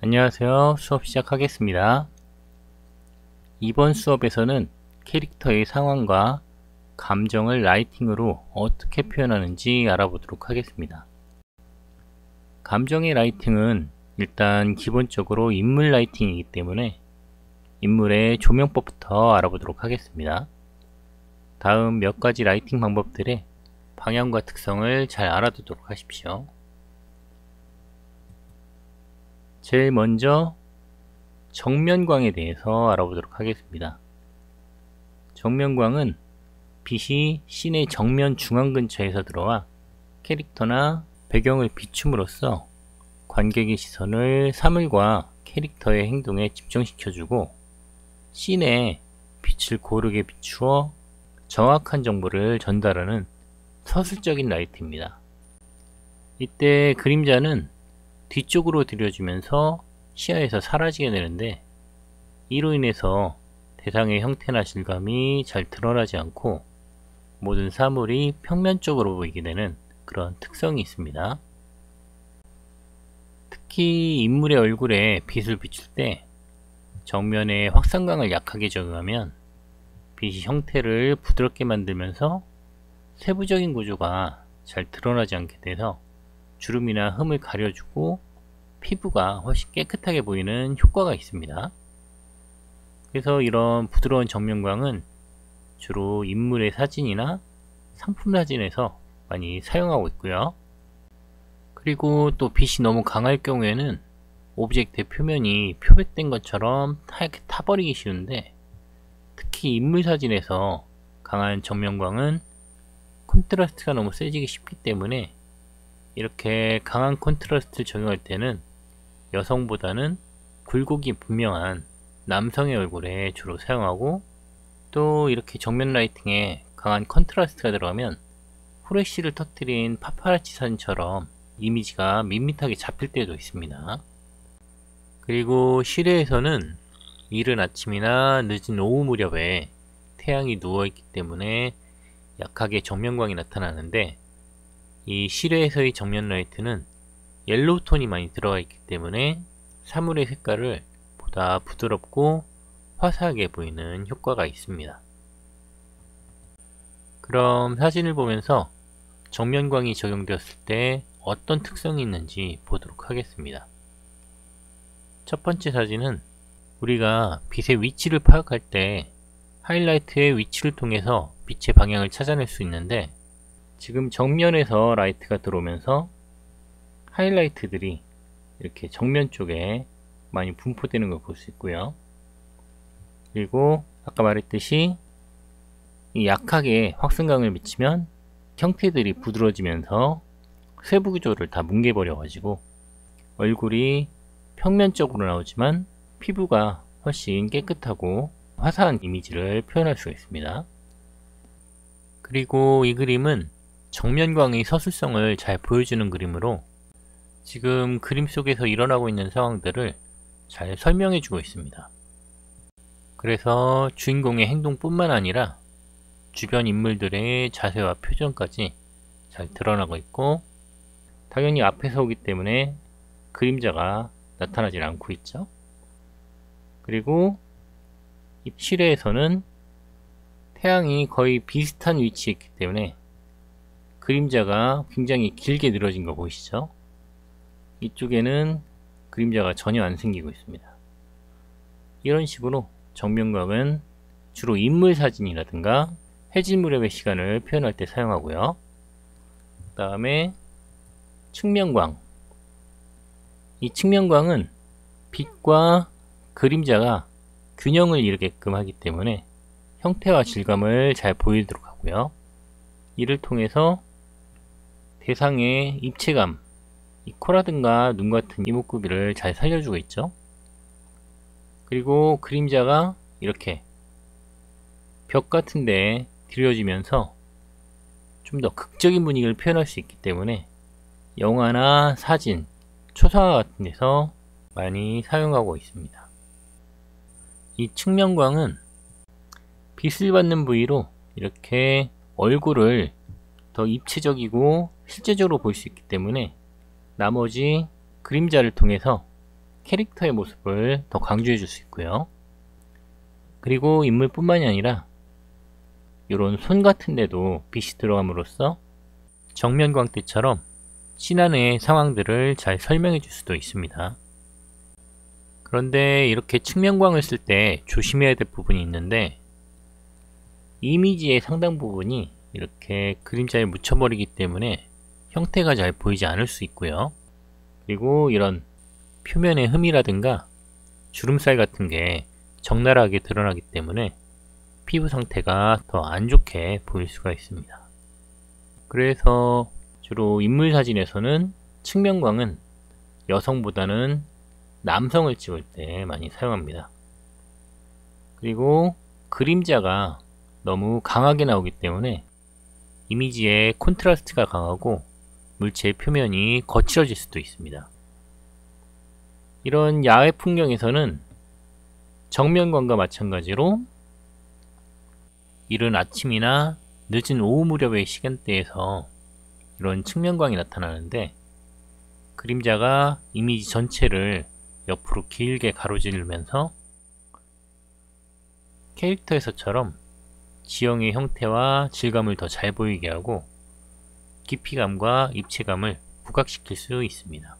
안녕하세요. 수업 시작하겠습니다. 이번 수업에서는 캐릭터의 상황과 감정을 라이팅으로 어떻게 표현하는지 알아보도록 하겠습니다. 감정의 라이팅은 일단 기본적으로 인물 라이팅이기 때문에 인물의 조명법부터 알아보도록 하겠습니다. 다음 몇 가지 라이팅 방법들의 방향과 특성을 잘 알아두도록 하십시오. 제일 먼저 정면광에 대해서 알아보도록 하겠습니다. 정면광은 빛이 씬의 정면 중앙 근처에서 들어와 캐릭터나 배경을 비춤으로써 관객의 시선을 사물과 캐릭터의 행동에 집중시켜주고 씬에 빛을 고르게 비추어 정확한 정보를 전달하는 서술적인 라이트입니다. 이때 그림자는 뒤쪽으로 들여주면서 시야에서 사라지게 되는데, 이로 인해서 대상의 형태나 질감이 잘 드러나지 않고 모든 사물이 평면적으로 보이게 되는 그런 특성이 있습니다. 특히 인물의 얼굴에 빛을 비출 때 정면에 확산광을 약하게 적용하면 빛이 형태를 부드럽게 만들면서 세부적인 구조가 잘 드러나지 않게 돼서 주름이나 흠을 가려주고 피부가 훨씬 깨끗하게 보이는 효과가 있습니다. 그래서 이런 부드러운 정면광은 주로 인물의 사진이나 상품 사진에서 많이 사용하고 있고요. 그리고 또 빛이 너무 강할 경우에는 오브젝트의 표면이 표백된 것처럼 하얗게 타버리기 쉬운데, 특히 인물 사진에서 강한 정면광은 콘트라스트가 너무 세지기 쉽기 때문에 이렇게 강한 콘트라스트를 적용할 때는 여성보다는 굴곡이 분명한 남성의 얼굴에 주로 사용하고, 또 이렇게 정면 라이팅에 강한 컨트라스트가 들어가면 후레쉬를 터뜨린 파파라치 사진처럼 이미지가 밋밋하게 잡힐 때도 있습니다. 그리고 실외에서는 이른 아침이나 늦은 오후 무렵에 태양이 누워있기 때문에 약하게 정면광이 나타나는데, 이 실외에서의 정면 라이트는 옐로우 톤이 많이 들어가 있기 때문에 사물의 색깔을 보다 부드럽고 화사하게 보이는 효과가 있습니다. 그럼 사진을 보면서 정면광이 적용되었을 때 어떤 특성이 있는지 보도록 하겠습니다. 첫 번째 사진은 우리가 빛의 위치를 파악할 때 하이라이트의 위치를 통해서 빛의 방향을 찾아낼 수 있는데, 지금 정면에서 라이트가 들어오면서 하이라이트들이 이렇게 정면 쪽에 많이 분포되는 걸 볼 수 있고요. 그리고 아까 말했듯이 이 약하게 확성광을 미치면 형태들이 부드러워지면서 세부 구조를 다 뭉개버려 가지고 얼굴이 평면적으로 나오지만 피부가 훨씬 깨끗하고 화사한 이미지를 표현할 수가 있습니다. 그리고 이 그림은 정면광의 서술성을 잘 보여주는 그림으로 지금 그림 속에서 일어나고 있는 상황들을 잘 설명해 주고 있습니다. 그래서 주인공의 행동뿐만 아니라 주변 인물들의 자세와 표정까지 잘 드러나고 있고, 당연히 앞에서 오기 때문에 그림자가 나타나질 않고 있죠. 그리고 이 실외에서는 태양이 거의 비슷한 위치에 있기 때문에 그림자가 굉장히 길게 늘어진 거 보이시죠? 이쪽에는 그림자가 전혀 안 생기고 있습니다. 이런 식으로 정면광은 주로 인물 사진이라든가 해질 무렵의 시간을 표현할 때 사용하고요. 그 다음에 측면광. 이 측면광은 빛과 그림자가 균형을 이루게끔 하기 때문에 형태와 질감을 잘 보이도록 하고요. 이를 통해서 대상의 입체감, 이 코라든가 눈 같은 이목구비를 잘 살려주고 있죠. 그리고 그림자가 이렇게 벽 같은 데 들여지면서 좀 더 극적인 분위기를 표현할 수 있기 때문에 영화나 사진, 초상화 같은 데서 많이 사용하고 있습니다. 이 측면광은 빛을 받는 부위로 이렇게 얼굴을 더 입체적이고 실제적으로 볼 수 있기 때문에 나머지 그림자를 통해서 캐릭터의 모습을 더 강조해 줄 수 있고요. 그리고 인물뿐만이 아니라 이런 손 같은 데도 빛이 들어감으로써 정면광 때처럼 씬 안의 상황들을 잘 설명해 줄 수도 있습니다. 그런데 이렇게 측면광을 쓸 때 조심해야 될 부분이 있는데, 이미지의 상당 부분이 이렇게 그림자에 묻혀버리기 때문에 형태가 잘 보이지 않을 수 있고요. 그리고 이런 표면의 흠이라든가 주름살 같은 게 적나라하게 드러나기 때문에 피부 상태가 더 안 좋게 보일 수가 있습니다. 그래서 주로 인물 사진에서는 측면광은 여성보다는 남성을 찍을 때 많이 사용합니다. 그리고 그림자가 너무 강하게 나오기 때문에 이미지의 콘트라스트가 강하고 물체의 표면이 거칠어질 수도 있습니다. 이런 야외 풍경에서는 정면광과 마찬가지로 이른 아침이나 늦은 오후 무렵의 시간대에서 이런 측면광이 나타나는데, 그림자가 이미지 전체를 옆으로 길게 가로지르면서 캐릭터에서처럼 지형의 형태와 질감을 더 잘 보이게 하고 깊이감과 입체감을 부각시킬 수 있습니다.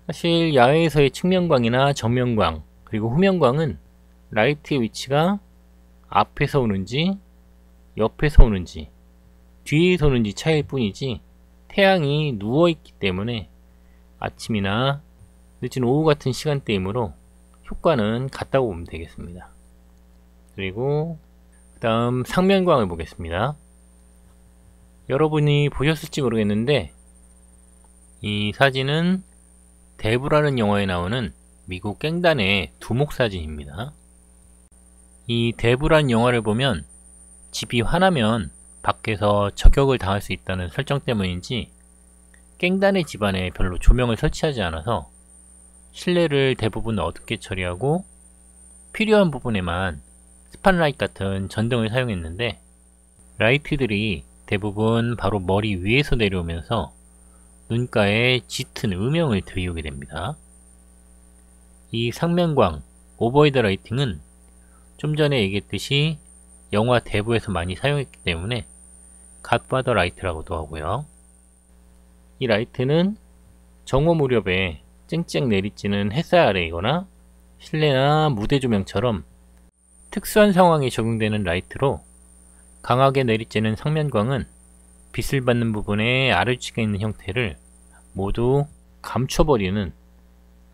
사실 야외에서의 측면광이나 정면광 그리고 후면광은 라이트의 위치가 앞에서 오는지 옆에서 오는지 뒤에서 오는지 차이일 뿐이지, 태양이 누워있기 때문에 아침이나 늦은 오후 같은 시간대이므로 효과는 같다고 보면 되겠습니다. 그리고 그 다음 상면광을 보겠습니다. 여러분이 보셨을지 모르겠는데, 이 사진은 대부라는 영화에 나오는 미국 갱단의 두목 사진입니다. 이 대부란 영화를 보면 집이 화나면 밖에서 저격을 당할 수 있다는 설정 때문인지 갱단의 집안에 별로 조명을 설치하지 않아서 실내를 대부분 어둡게 처리하고 필요한 부분에만 스팟라이트 같은 전등을 사용했는데, 라이트들이 대부분 바로 머리 위에서 내려오면서 눈가에 짙은 음영을 드리우게 됩니다. 이 상면광, 오버헤드 라이팅은 좀 전에 얘기했듯이 영화 대부에서 많이 사용했기 때문에 갓파더 라이트라고도 하고요. 이 라이트는 정오 무렵에 쨍쨍 내리쬐는 햇살 아래이거나 실내나 무대 조명처럼 특수한 상황에 적용되는 라이트로, 강하게 내리쬐는 상면광은 빛을 받는 부분에 아래쪽에 있는 형태를 모두 감춰버리는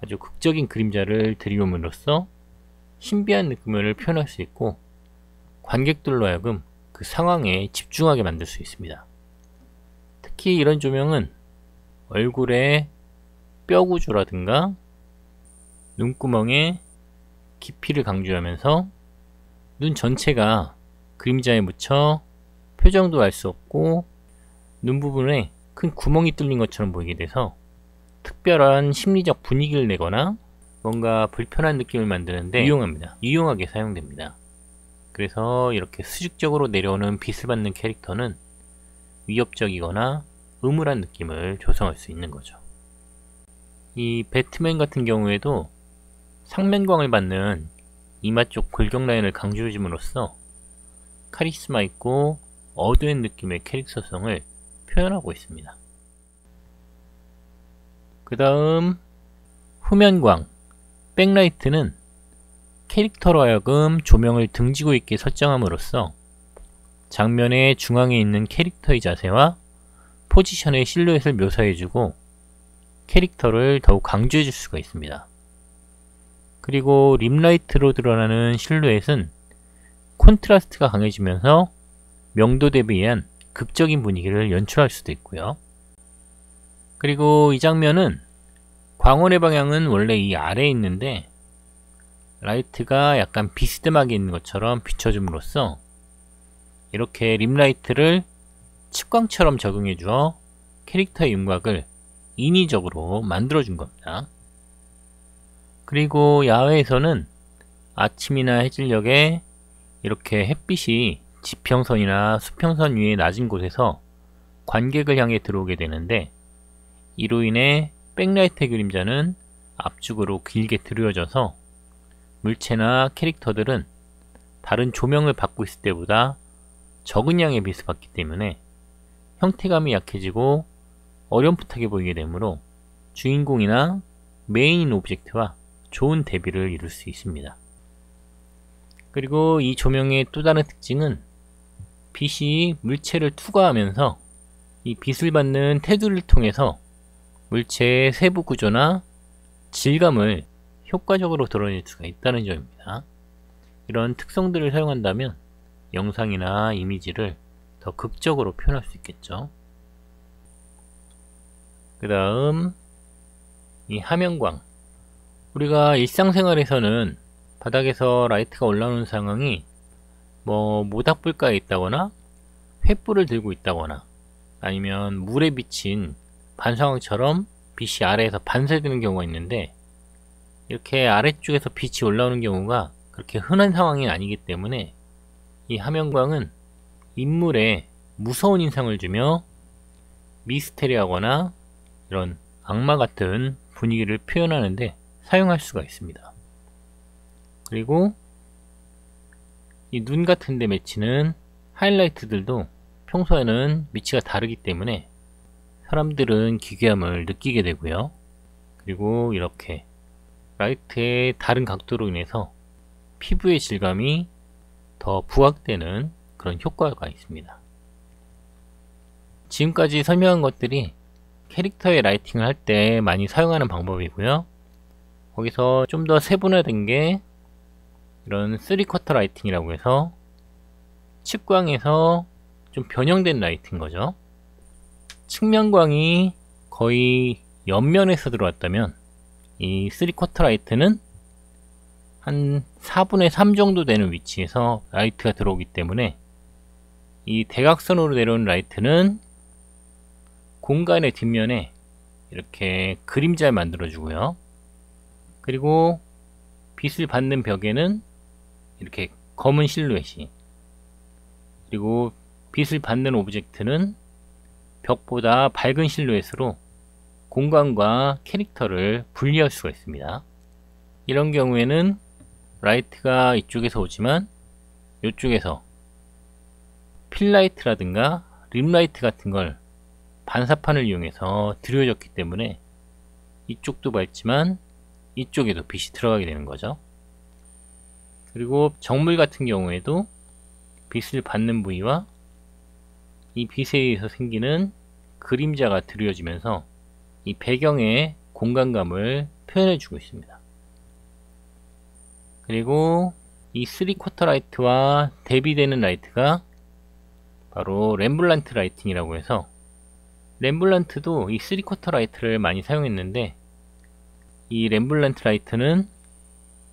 아주 극적인 그림자를 드리움으로써 신비한 느낌을 표현할 수 있고, 관객들로 하여금 그 상황에 집중하게 만들 수 있습니다. 특히 이런 조명은 얼굴에 뼈구조라든가 눈구멍에 깊이를 강조하면서 눈 전체가 그림자에 묻혀 표정도 알 수 없고 눈 부분에 큰 구멍이 뚫린 것처럼 보이게 돼서 특별한 심리적 분위기를 내거나 뭔가 불편한 느낌을 만드는데 유용하게 사용됩니다. 그래서 이렇게 수직적으로 내려오는 빛을 받는 캐릭터는 위협적이거나 음울한 느낌을 조성할 수 있는 거죠. 이 배트맨 같은 경우에도 상면광을 받는 이마 쪽 골격 라인을 강조해줌으로써 카리스마 있고 어두운 느낌의 캐릭터성을 표현하고 있습니다. 그 다음 후면광, 백라이트는 캐릭터로 하여금 조명을 등지고 있게 설정함으로써 장면의 중앙에 있는 캐릭터의 자세와 포지션의 실루엣을 묘사해주고 캐릭터를 더욱 강조해줄 수가 있습니다. 그리고 림라이트로 드러나는 실루엣은 콘트라스트가 강해지면서 명도 대비한 극적인 분위기를 연출할 수도 있고요. 그리고 이 장면은 광원의 방향은 원래 이 아래에 있는데 라이트가 약간 비스듬하게 있는 것처럼 비춰줌으로써 이렇게 림라이트를 측광처럼 적용해 주어 캐릭터의 윤곽을 인위적으로 만들어준 겁니다. 그리고 야외에서는 아침이나 해질녘에 이렇게 햇빛이 지평선이나 수평선 위에 낮은 곳에서 관객을 향해 들어오게 되는데, 이로 인해 백라이트의 그림자는 앞쪽으로 길게 드러져서 물체나 캐릭터들은 다른 조명을 받고 있을 때보다 적은 양의 빛을 받기 때문에 형태감이 약해지고 어렴풋하게 보이게 되므로 주인공이나 메인인 오브젝트와 좋은 대비를 이룰 수 있습니다. 그리고 이 조명의 또 다른 특징은 빛이 물체를 투과하면서 이 빛을 받는 테두리를 통해서 물체의 세부 구조나 질감을 효과적으로 드러낼 수가 있다는 점입니다. 이런 특성들을 사용한다면 영상이나 이미지를 더 극적으로 표현할 수 있겠죠. 그 다음 이 하면광. 우리가 일상생활에서는 바닥에서 라이트가 올라오는 상황이 모닥불가에 있다거나 횃불을 들고 있다거나 아니면 물에 비친 반사광처럼 빛이 아래에서 반사되는 경우가 있는데, 이렇게 아래쪽에서 빛이 올라오는 경우가 그렇게 흔한 상황이 아니기 때문에 이 하면광은 인물에 무서운 인상을 주며 미스테리하거나 이런 악마 같은 분위기를 표현하는데 사용할 수가 있습니다. 그리고 이 눈 같은 데 맺히는 하이라이트들도 평소에는 위치가 다르기 때문에 사람들은 기괴함을 느끼게 되고요. 그리고 이렇게 라이트의 다른 각도로 인해서 피부의 질감이 더 부각되는 그런 효과가 있습니다. 지금까지 설명한 것들이 캐릭터의 라이팅을 할 때 많이 사용하는 방법이고요. 거기서 좀 더 세분화된 게 이런 3쿼터 라이팅이라고 해서 측광에서 좀 변형된 라이트인 거죠. 측면광이 거의 옆면에서 들어왔다면 이 3쿼터 라이트는 한 4분의 3 정도 되는 위치에서 라이트가 들어오기 때문에 이 대각선으로 내려오는 라이트는 공간의 뒷면에 이렇게 그림자를 만들어 주고요. 그리고 빛을 받는 벽에는 이렇게 검은 실루엣이, 그리고 빛을 받는 오브젝트는 벽보다 밝은 실루엣으로 공간과 캐릭터를 분리할 수가 있습니다. 이런 경우에는 라이트가 이쪽에서 오지만 이쪽에서 필라이트라든가 림라이트 같은 걸 반사판을 이용해서 드려졌기 때문에 이쪽도 밝지만 이쪽에도 빛이 들어가게 되는 거죠. 그리고 정물 같은 경우에도 빛을 받는 부위와 이 빛에 의해서 생기는 그림자가 드려지면서 이 배경의 공간감을 표현해 주고 있습니다. 그리고 이 3쿼터 라이트와 대비되는 라이트가 바로 렘블란트 라이팅이라고 해서, 렘블란트도 이 3쿼터 라이트를 많이 사용했는데, 이 렘블란트 라이트는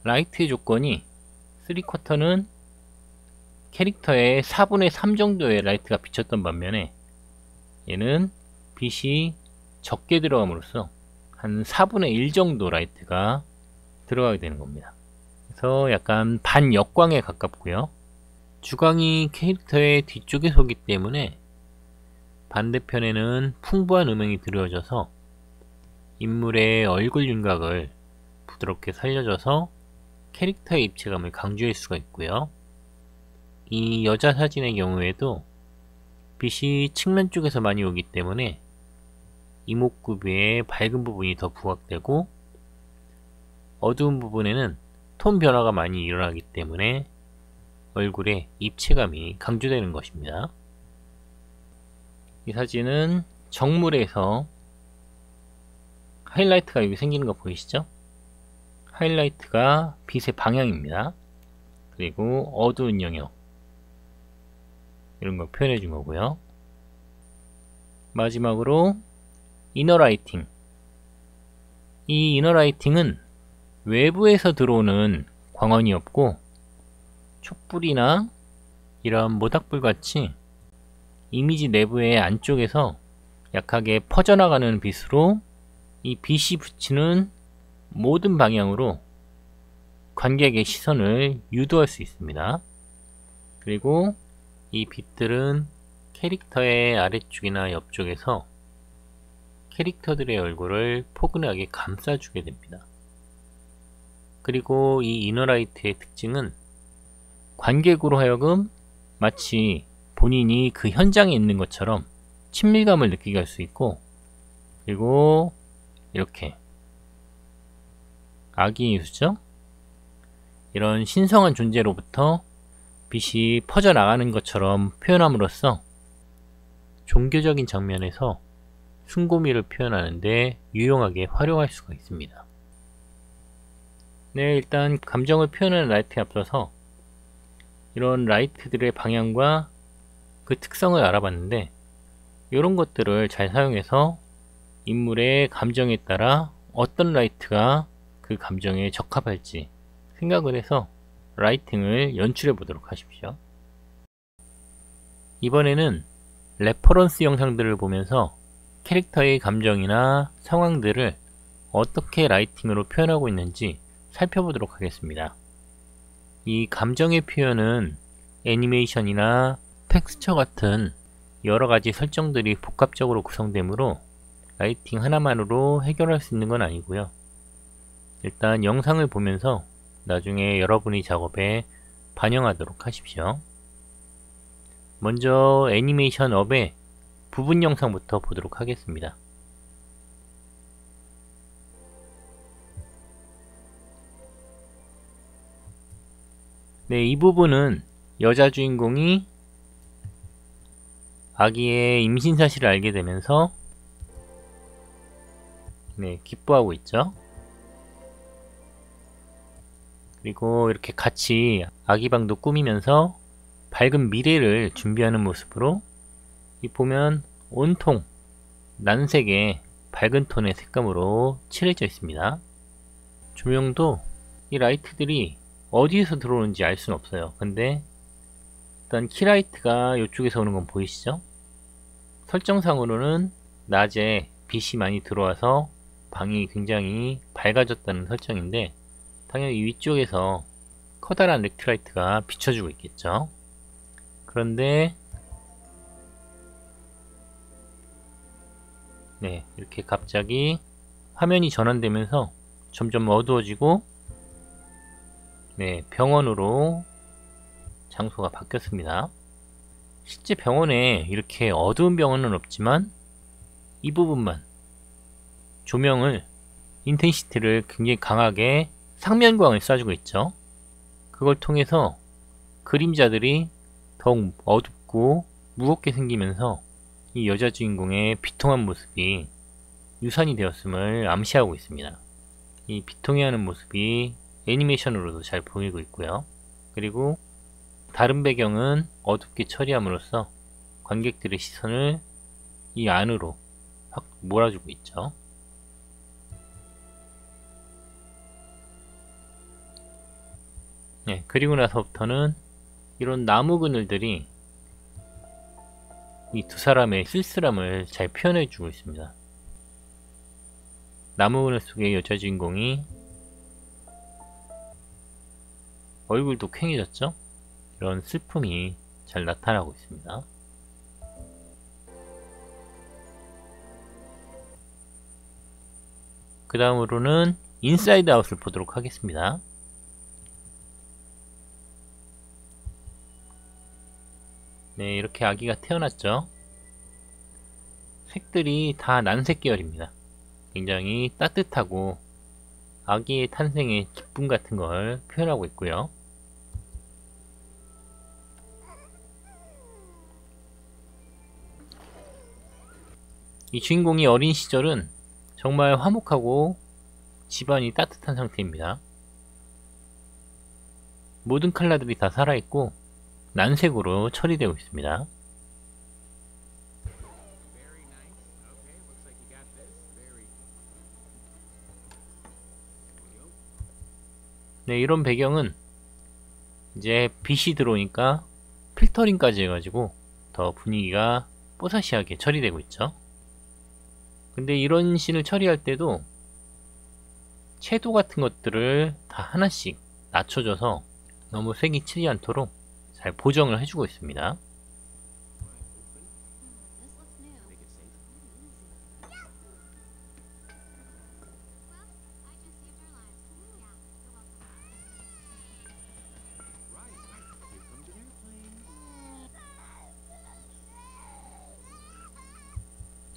라이트의 조건이 3쿼터는 캐릭터의 4분의 3 정도의 라이트가 비쳤던 반면에 얘는 빛이 적게 들어감으로써 한 4분의 1 정도 라이트가 들어가게 되는 겁니다. 그래서 약간 반역광에 가깝고요. 주광이 캐릭터의 뒤쪽에 서기 때문에 반대편에는 풍부한 음영이 들어져서 인물의 얼굴 윤곽을 부드럽게 살려줘서 캐릭터의 입체감을 강조할 수가 있고요. 이 여자 사진의 경우에도 빛이 측면 쪽에서 많이 오기 때문에 이목구비의 밝은 부분이 더 부각되고, 어두운 부분에는 톤 변화가 많이 일어나기 때문에 얼굴에 입체감이 강조되는 것입니다. 이 사진은 정물에서 하이라이트가 여기 생기는 거 보이시죠? 하이라이트가 빛의 방향입니다. 그리고 어두운 영역, 이런 걸 표현해 준 거고요. 마지막으로 이너라이팅. 이 이너라이팅은 외부에서 들어오는 광원이 없고 촛불이나 이런 모닥불 같이 이미지 내부의 안쪽에서 약하게 퍼져나가는 빛으로 이 빛이 비치는 모든 방향으로 관객의 시선을 유도할 수 있습니다. 그리고 이 빛들은 캐릭터의 아래쪽이나 옆쪽에서 캐릭터들의 얼굴을 포근하게 감싸주게 됩니다. 그리고 이 이너라이트의 특징은 관객으로 하여금 마치 본인이 그 현장에 있는 것처럼 친밀감을 느끼게 할 수 있고, 그리고 이렇게 아기 예수죠? 이런 신성한 존재로부터 빛이 퍼져나가는 것처럼 표현함으로써 종교적인 장면에서 숭고미를 표현하는데 유용하게 활용할 수가 있습니다. 네, 일단 감정을 표현하는 라이트에 앞서서 이런 라이트들의 방향과 그 특성을 알아봤는데, 이런 것들을 잘 사용해서 인물의 감정에 따라 어떤 라이트가 그 감정에 적합할지 생각을 해서 라이팅을 연출해 보도록 하십시오. 이번에는 레퍼런스 영상들을 보면서 캐릭터의 감정이나 상황들을 어떻게 라이팅으로 표현하고 있는지 살펴보도록 하겠습니다. 이 감정의 표현은 애니메이션이나 텍스처 같은 여러가지 설정들이 복합적으로 구성되므로 라이팅 하나만으로 해결할 수 있는 건 아니고요. 일단 영상을 보면서 나중에 여러분의 작업에 반영하도록 하십시오. 먼저 애니메이션 업의 부분 영상부터 보도록 하겠습니다. 네, 이 부분은 여자 주인공이 아기의 임신 사실을 알게 되면서 기뻐하고 있죠. 그리고 이렇게 같이 아기 방도 꾸미면서 밝은 미래를 준비하는 모습으로, 이 보면 온통 난색의 밝은 톤의 색감으로 칠해져 있습니다. 조명도 이 라이트들이 어디에서 들어오는지 알 수는 없어요. 근데 일단 키라이트가 이쪽에서 오는 건 보이시죠? 설정상으로는 낮에 빛이 많이 들어와서 방이 굉장히 밝아졌다는 설정인데, 당연히 위쪽에서 커다란 렉트라이트가 비춰주고 있겠죠. 그런데 이렇게 갑자기 화면이 전환되면서 점점 어두워지고 병원으로 장소가 바뀌었습니다. 실제 병원에 이렇게 어두운 병원은 없지만 이 부분만 조명을 인텐시티를 굉장히 강하게 상면광을 쏴주고 있죠. 그걸 통해서 그림자들이 더욱 어둡고 무겁게 생기면서 이 여자 주인공의 비통한 모습이 유산이 되었음을 암시하고 있습니다. 이 비통해하는 모습이 애니메이션으로도 잘 보이고 있고요. 그리고 다른 배경은 어둡게 처리함으로써 관객들의 시선을 이 안으로 확 몰아주고 있죠. 그리고 나서부터는 이런 나무 그늘들이 이 두 사람의 쓸쓸함을 잘 표현해 주고 있습니다. 나무 그늘 속의 여자 주인공이 얼굴도 퀭해졌죠? 이런 슬픔이 잘 나타나고 있습니다. 그 다음으로는 인사이드 아웃을 보도록 하겠습니다. 이렇게 아기가 태어났죠. 색들이 다 난색 계열입니다. 굉장히 따뜻하고 아기의 탄생의 기쁨 같은 걸 표현하고 있고요. 이 주인공이 어린 시절은 정말 화목하고 집안이 따뜻한 상태입니다. 모든 컬러들이 다 살아있고 난색으로 처리되고 있습니다. 이런 배경은 이제 빛이 들어오니까 필터링까지 해가지고 더 분위기가 뽀사시하게 처리되고 있죠. 근데 이런 씬을 처리할 때도 채도 같은 것들을 다 하나씩 낮춰줘서 너무 색이 치지 않도록 잘 보정을 해주고 있습니다.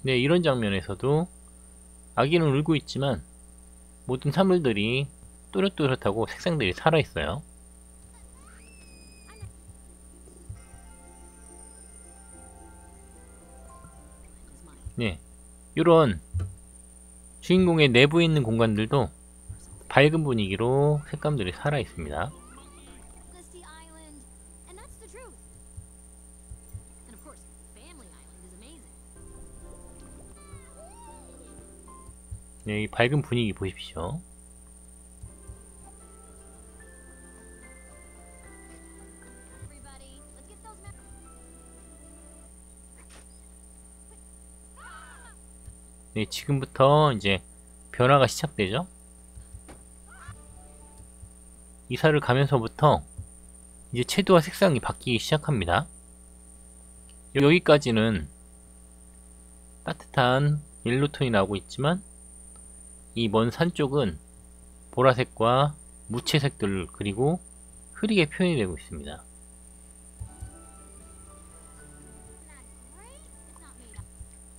네, 이런 장면에서도 아기는 울고 있지만 모든 사물들이 또렷또렷하고 색상들이 살아있어요. 네, 이런 주인공의 내부에 있는 공간들도 밝은 분위기로 색감들이 살아있습니다. 네, 이 밝은 분위기 보십시오. 네, 지금부터 이제 변화가 시작되죠. 이사를 가면서부터 이제 채도와 색상이 바뀌기 시작합니다. 여기까지는 따뜻한 옐로톤이 나오고 있지만 이 먼 산 쪽은 보라색과 무채색들 그리고 흐리게 표현이 되고 있습니다.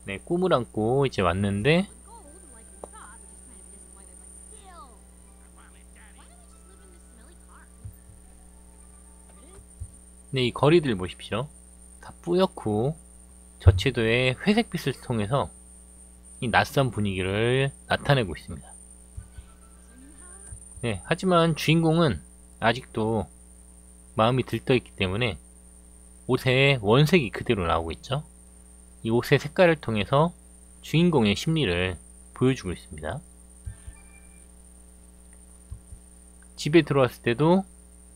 네, 꿈을 안고 이제 왔는데 네, 이 거리들 보십시오. 다 뿌옇고 저채도의 회색빛을 통해서 이 낯선 분위기를 나타내고 있습니다. 네, 하지만 주인공은 아직도 마음이 들떠있기 때문에 옷에 원색이 그대로 나오고 있죠. 이 옷의 색깔을 통해서 주인공의 심리를 보여주고 있습니다. 집에 들어왔을 때도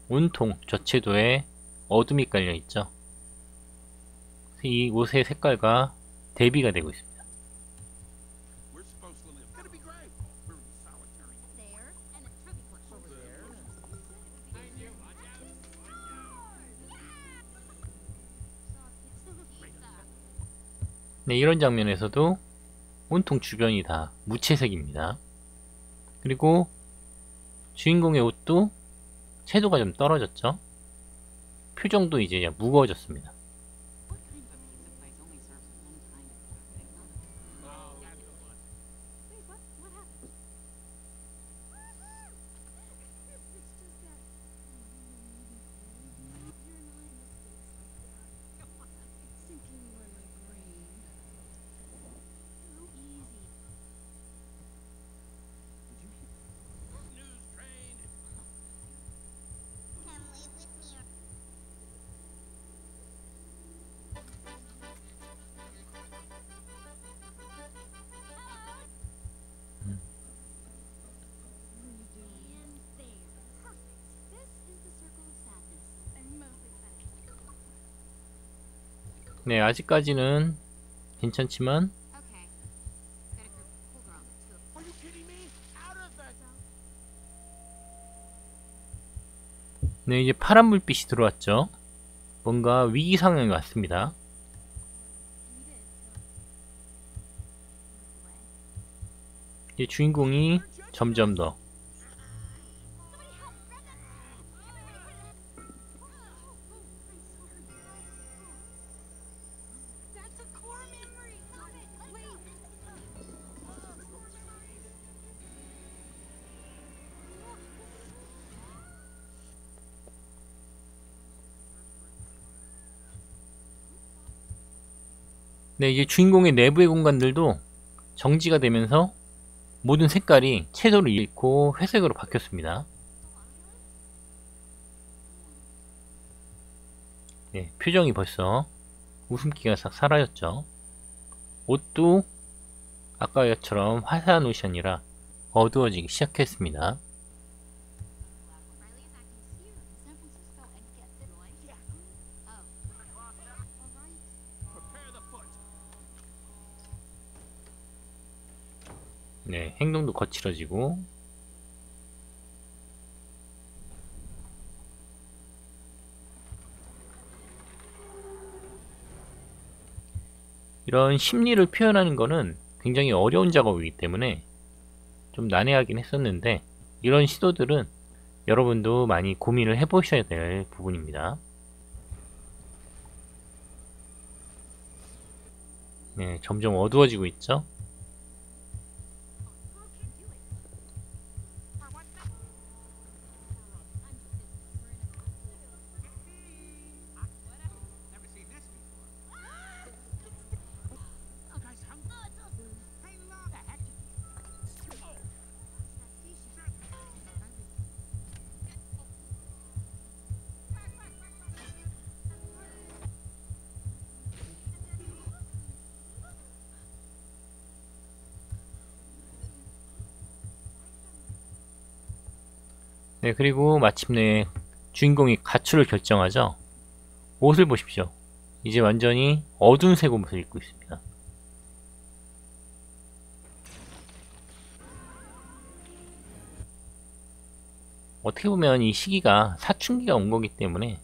온통 저채도에 어둠이 깔려 있죠. 이 옷의 색깔과 대비가 되고 있습니다. 네, 이런 장면에서도 온통 주변이 다 무채색입니다. 그리고 주인공의 옷도 채도가 좀 떨어졌죠. 표정도 이제 무거워졌습니다. 네, 아직까지는 괜찮지만 네, 이제 파란 불빛이 들어왔죠. 뭔가 위기 상황이 왔습니다. 이제 주인공이 점점 더 네, 이제 주인공의 내부의 공간들도 정지가 되면서 모든 색깔이 채도를 잃고 회색으로 바뀌었습니다. 네, 표정이 벌써 웃음기가 싹 사라졌죠. 옷도 아까처럼 화사한 옷이 아니라 어두워지기 시작했습니다. 네, 행동도 거칠어지고 이런 심리를 표현하는 거는 굉장히 어려운 작업이기 때문에 좀 난해하긴 했었는데 이런 시도들은 여러분도 많이 고민을 해보셔야 될 부분입니다. 네, 점점 어두워지고 있죠. 네, 그리고 마침내 주인공이 가출을 결정하죠. 옷을 보십시오. 이제 완전히 어두운 색 옷을 입고 있습니다. 어떻게 보면 이 시기가 사춘기가 온 거기 때문에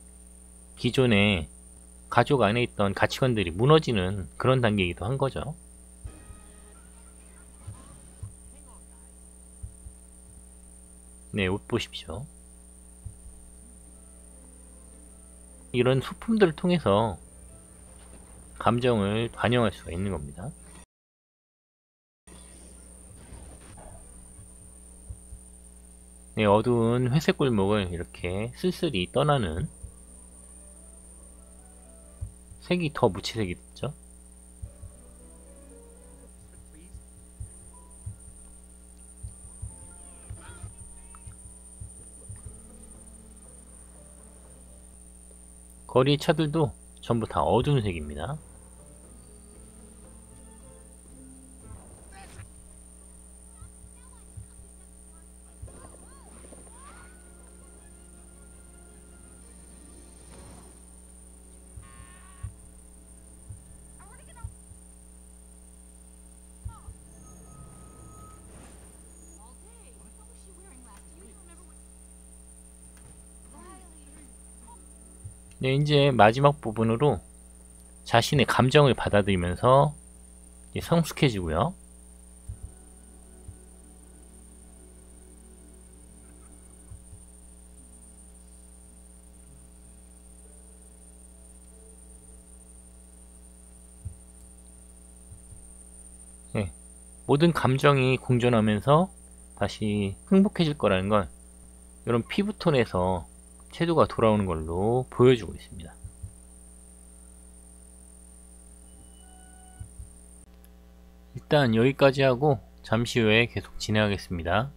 기존의 가족 안에 있던 가치관들이 무너지는 그런 단계이기도 한 거죠. 네, 옷 보십시오. 이런 소품들을 통해서 감정을 반영할 수가 있는 겁니다. 네, 어두운 회색 골목을 이렇게 쓸쓸히 떠나는 색이 더 무채색이 됐죠. 거리의 차들도 전부 다 어두운 색입니다. 네, 이제 마지막 부분으로 자신의 감정을 받아들이면서 이제 성숙해지고요. 네, 모든 감정이 공존하면서 다시 행복해질 거라는 걸 이런 피부톤에서 채도가 돌아오는 걸로 보여주고 있습니다. 일단 여기까지 하고 잠시 후에 계속 진행하겠습니다.